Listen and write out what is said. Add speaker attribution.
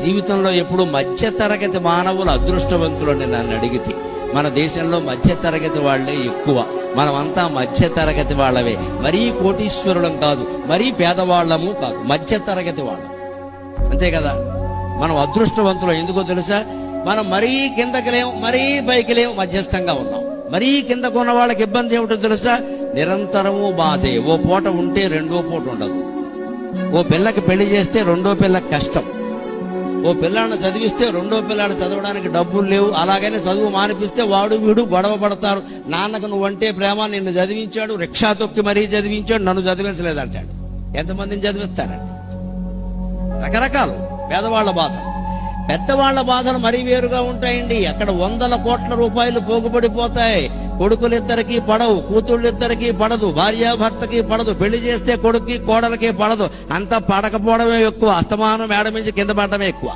Speaker 1: జీవితంలో ఎప్పుడు మధ్యతరగతి మానవులు అదృష్టవంతులని నన్ను అడిగితే మన దేశంలో మధ్యతరగతి వాళ్లే ఎక్కువ. మనమంతా మధ్యతరగతి వాళ్ళవే. మరీ కోటీశ్వరులం కాదు, మరీ పేదవాళ్ళము కాదు, మధ్యతరగతి వాళ్ళం. అంతే కదా. మనం అదృష్టవంతులం. ఎందుకో తెలుసా? మనం మరీ కిందకి లేము, మరీ పైకి లేము, మధ్యస్థంగా ఉన్నాం. మరీ కిందకు ఉన్న వాళ్ళకి ఇబ్బంది ఏమిటో తెలుసా? నిరంతరము బాధే. ఓ పూట ఉంటే రెండో పూట ఉండదు. ఓ పిల్లకి పెళ్లి చేస్తే రెండో పిల్లకి కష్టం. ఓ పిల్లాడిని చదివిస్తే రెండో పిల్లాడు చదవడానికి డబ్బులు లేవు. అలాగనే చదువు మానిపిస్తే వాడు వీడు గొడవ పడతారు. నాన్నకు నువ్వంటే ప్రేమ, నిన్ను చదివించాడు, రిక్షా తొక్కి మరీ చదివించాడు, నన్ను చదివించలేదంటాడు. ఎంతమందిని చదివిస్తారండి? రకరకాలు పేదవాళ్ల బాధలు. పెద్దవాళ్ల బాధలు మరీ వేరుగా ఉంటాయండి. అక్కడ 100 కోట్ల రూపాయలు పోగుపడిపోతాయి. కొడుకులిద్దరికీ పడవు, కూతుళ్ళిద్దరికీ పడదు, భార్యాభర్తకి పడదు. పెళ్లి చేస్తే కొడుక్కి కోడలకి పడదు. అంతా పడకపోవడమే ఎక్కువ, అస్తమానం మేడ నుంచి కింద పడటమే ఎక్కువ.